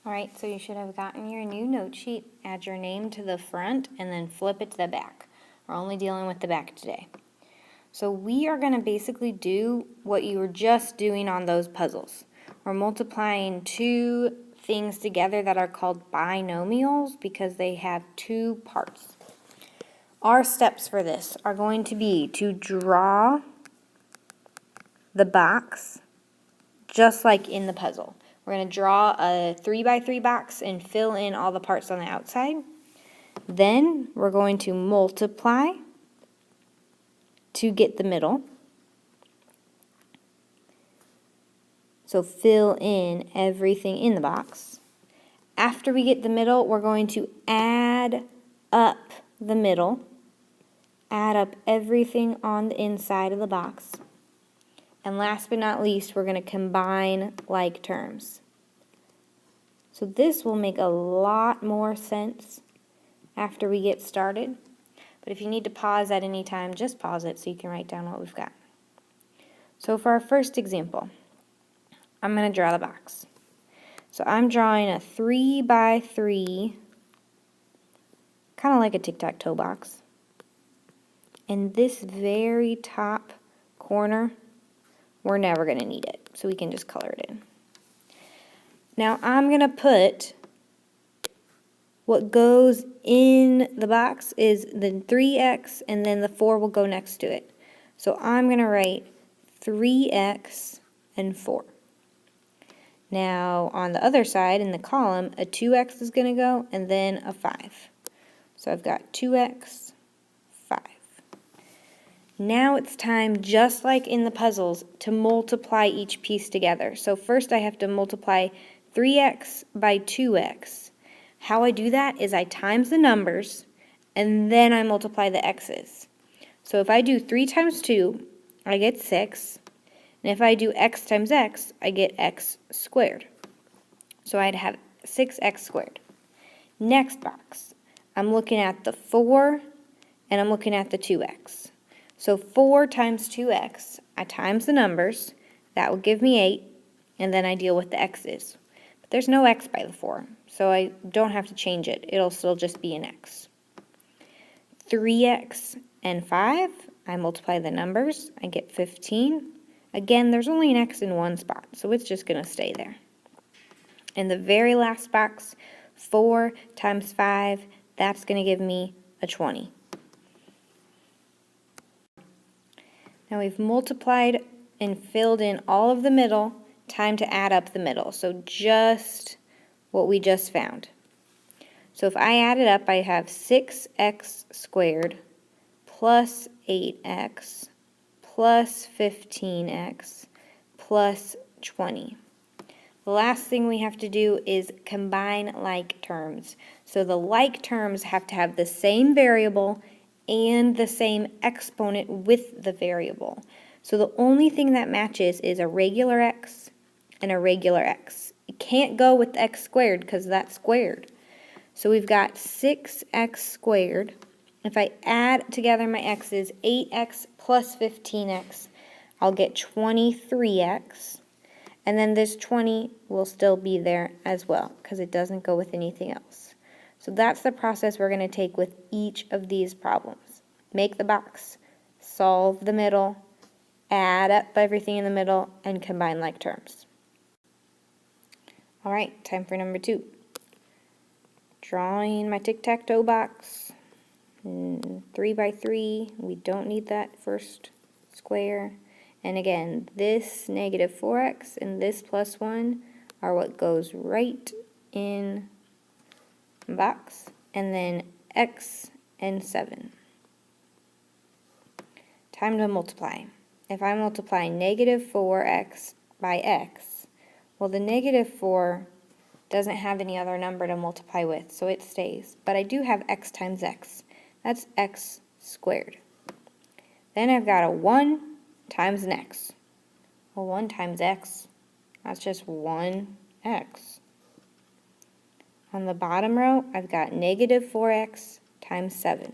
Alright, so you should have gotten your new note sheet. Add your name to the front and then flip it to the back. We're only dealing with the back today. So we are going to basically do what you were just doing on those puzzles. We're multiplying two things together that are called binomials because they have two parts. Our steps for this are going to be to draw the box just like in the puzzle. We're going to draw a 3x3 box and fill in all the parts on the outside. Then we're going to multiply to get the middle. So fill in everything in the box. After we get the middle, we're going to add up the middle. Add up everything on the inside of the box. And last but not least, we're going to combine like terms. So this will make a lot more sense after we get started. But if you need to pause at any time, just pause it so you can write down what we've got. So for our first example, I'm going to draw the box. So I'm drawing a 3x3, kind of like a tic-tac-toe box. And this very top corner, we're never going to need it, so we can just color it in. Now I'm going to put what goes in the box is the 3x, and then the 4 will go next to it. So I'm going to write 3x and 4. Now on the other side in the column, a 2x is going to go, and then a 5. So I've got 2x, 5. Now it's time, just like in the puzzles, to multiply each piece together. So first I have to multiply 3x by 2x. How I do that is I times the numbers, and then I multiply the x's. So if I do 3 times 2, I get 6. And if I do x times x, I get x squared. So I'd have 6x squared. Next box, I'm looking at the 4, and I'm looking at the 2x. So 4 times 2x, I times the numbers, that will give me 8, and then I deal with the x's. But there's no x by the 4, so I don't have to change it. It'll still just be an x. 3x and 5, I multiply the numbers, I get 15. Again, there's only an x in one spot, so it's just going to stay there. In the very last box, 4 times 5, that's going to give me a 20. Now we've multiplied and filled in all of the middle, time to add up the middle. So just what we just found. So if I add it up, I have 6x squared plus 8x plus 15x plus 20. The last thing we have to do is combine like terms. So the like terms have to have the same variable and the same exponent with the variable. So the only thing that matches is a regular x and a regular x. It can't go with x squared because that's squared. So we've got 6x squared. If I add together my x's, 8x plus 15x, I'll get 23x. And then this 20 will still be there as well because it doesn't go with anything else. So that's the process we're going to take with each of these problems. Make the box, solve the middle, add up everything in the middle, and combine like terms. All right, time for number 2. Drawing my tic-tac-toe box, 3x3, we don't need that first square. And again, this negative 4x and this plus 1 are what goes right in the box. And then x and 7. Time to multiply. If I multiply negative 4x by x, well, the negative 4 doesn't have any other number to multiply with, so it stays. But I do have x times x. That's x squared. Then I've got a 1 times an x. Well, 1 times x, that's just 1x. On the bottom row, I've got negative 4x times 7.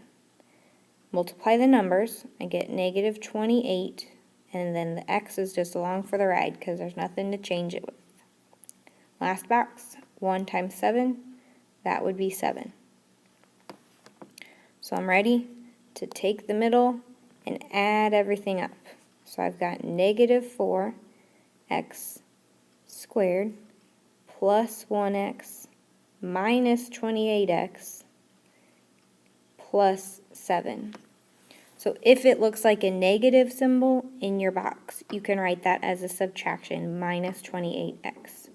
Multiply the numbers, I get negative 28, and then the x is just along for the ride because there's nothing to change it with. Last box, 1 times 7, that would be 7. So I'm ready to take the middle and add everything up. So I've got negative 4x squared plus 1x minus 28x plus 7. So if it looks like a negative symbol in your box, you can write that as a subtraction, minus 28x.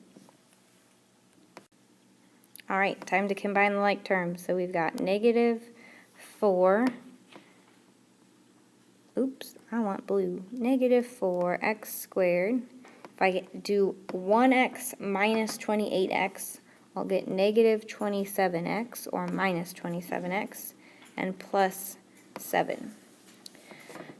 All right, time to combine the like terms. So we've got negative 4, oops, I want blue, negative 4x squared. If I do 1x minus 28x, I'll get negative 27x, or minus 27x, and plus 7.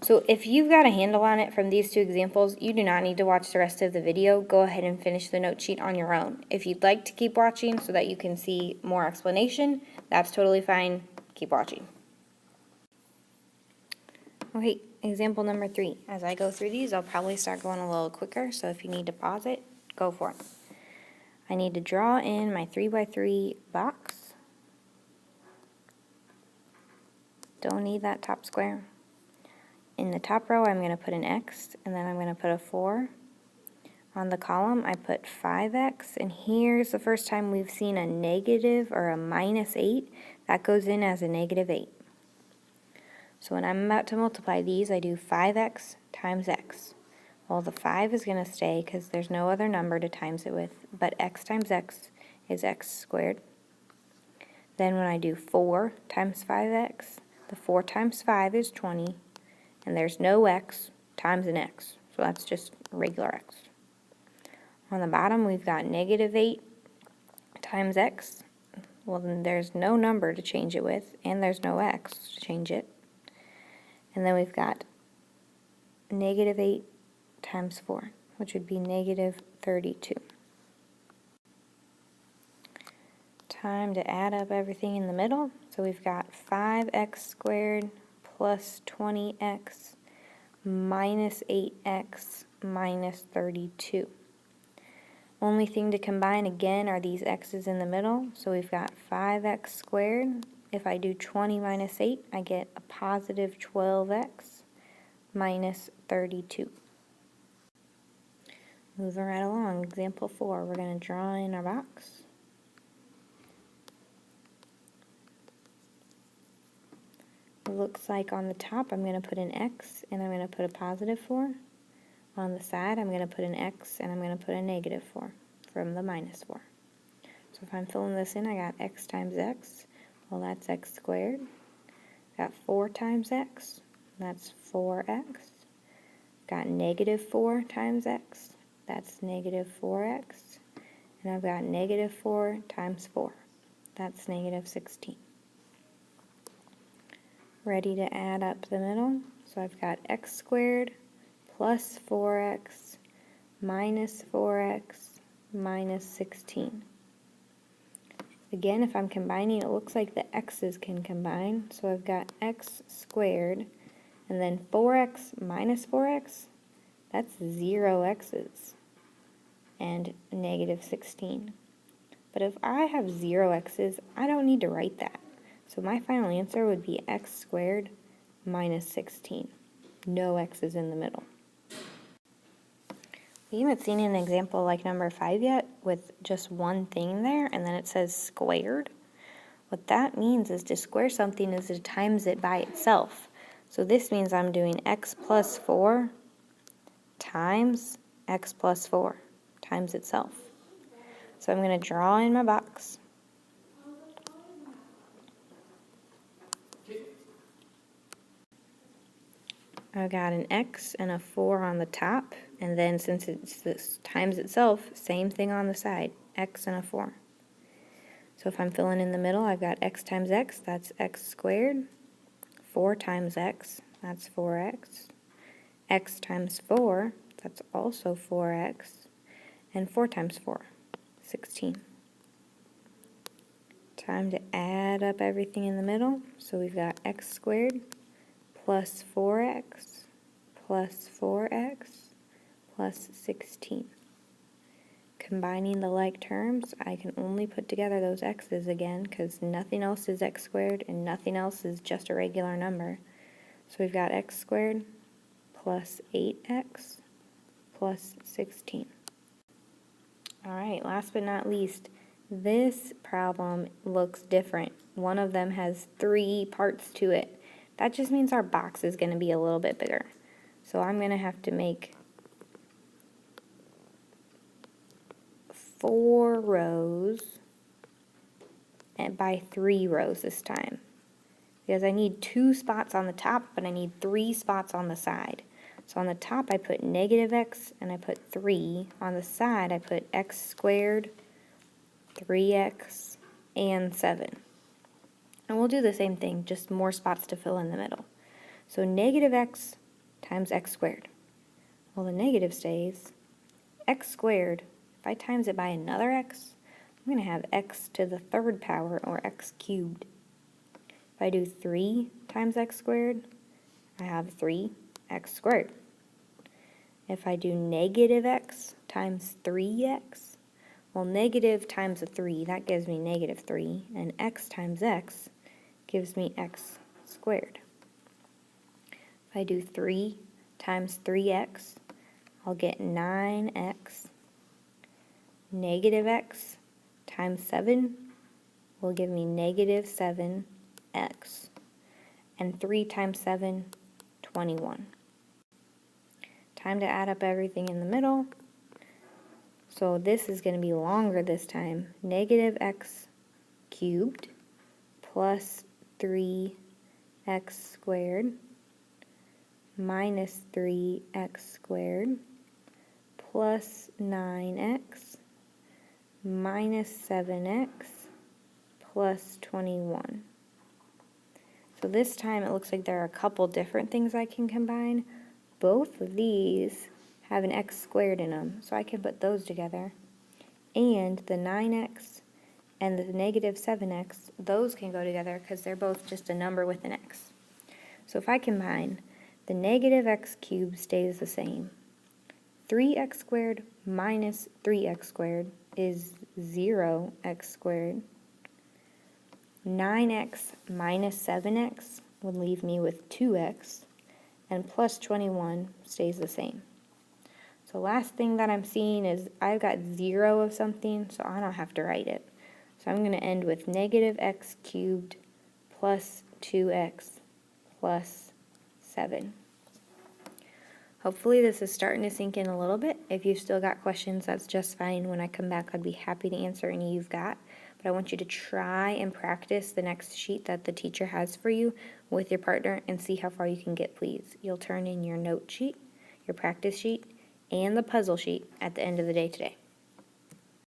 So if you've got a handle on it from these two examples, you do not need to watch the rest of the video. Go ahead and finish the note sheet on your own. If you'd like to keep watching so that you can see more explanation, that's totally fine. Keep watching. Okay, example number 3. As I go through these, I'll probably start going a little quicker, so if you need to pause it, go for it. I need to draw in my 3x3 box. Don't need that top square. In the top row, I'm going to put an x, and then I'm going to put a 4. On the column, I put 5x, and here's the first time we've seen a negative or a minus 8. That goes in as a negative 8. So when I'm about to multiply these, I do 5x times x. Well, the 5 is going to stay because there's no other number to times it with, but x times x is x squared. Then when I do 4 times 5x, the 4 times 5 is 20. And there's no x times an x, so that's just regular x. On the bottom, we've got negative 8 times x. Well, then there's no number to change it with, and there's no x to change it. And then we've got negative 8 times 4, which would be negative 32. Time to add up everything in the middle. So we've got 5x squared plus 20x minus 8x minus 32. Only thing to combine again are these x's in the middle. So we've got 5x squared. If I do 20 minus 8, I get a positive 12x minus 32. Moving right along, example 4, we're going to draw in our box. It looks like on the top I'm going to put an x and I'm going to put a positive 4. On the side I'm going to put an x and I'm going to put a negative 4 from the minus 4. So if I'm filling this in, I got x times x. Well, that's x squared. Got 4 times x. That's 4x. Got negative 4 times x. That's negative 4x. And I've got negative 4 times 4. That's negative 16. Ready to add up the middle. So I've got x squared plus 4x minus 4x minus 16. Again, if I'm combining, it looks like the x's can combine. So I've got x squared, and then 4x minus 4x, that's 0 x's, and negative 16. But if I have 0 x's, I don't need to write that. So my final answer would be x squared minus 16. No x's in the middle. We haven't seen an example like number 5 yet with just one thing there and then it says squared. What that means is to square something is to times it by itself. So this means I'm doing x plus 4 times x plus 4 times itself. So I'm going to draw in my box. I've got an x and a 4 on the top, and then since it's this times itself, same thing on the side, x and a 4. So if I'm filling in the middle, I've got x times x, that's x squared. 4 times x, that's 4x. X times 4, that's also 4x. And 4 times 4, 16. Time to add up everything in the middle. So we've got x squared plus 4x plus 4x plus 16. combining the like terms, I can only put together those x's again because nothing else is x squared and nothing else is just a regular number. So we've got x squared plus 8x plus 16. All right, last but not least, this problem looks different. One of them has 3 parts to it. That just means our box is going to be a little bit bigger. So I'm going to have to make 4 rows and by 3 rows this time. Because I need 2 spots on the top, but I need 3 spots on the side. So on the top I put negative x and I put 3. On the side I put x squared, 3x, and 7. And we'll do the same thing, just more spots to fill in the middle. So negative x times x squared. Well, the negative stays. X squared, if I times it by another x, I'm going to have x to the 3rd power, or x cubed. If I do 3 times x squared, I have 3x squared. If I do negative x times 3x, well, negative times a 3, that gives me negative 3, and x times x gives me x squared. If I do 3 times 3x, I'll get 9x. Negative x times 7 will give me negative 7x. And 3 times 7, 21. Time to add up everything in the middle. So this is going to be longer this time. Negative x cubed plus 3x squared minus 3x squared plus 9x minus 7x plus 21. So this time it looks like there are a couple different things I can combine. Both of these have an x squared in them, so I can put those together. And the 9x and the negative 7x, those can go together because they're both just a number with an x. So if I combine, the negative x cubed stays the same. 3x squared minus 3x squared is 0x squared. 9x minus 7x would leave me with 2x, and plus 21 stays the same. So last thing that I'm seeing is I've got 0 of something, so I don't have to write it. So I'm going to end with negative x cubed plus 2x plus 7. Hopefully this is starting to sink in a little bit. If you've still got questions, that's just fine. When I come back, I'd be happy to answer any you've got. But I want you to try and practice the next sheet that the teacher has for you with your partner and see how far you can get, please. You'll turn in your note sheet, your practice sheet, and the puzzle sheet at the end of the day today.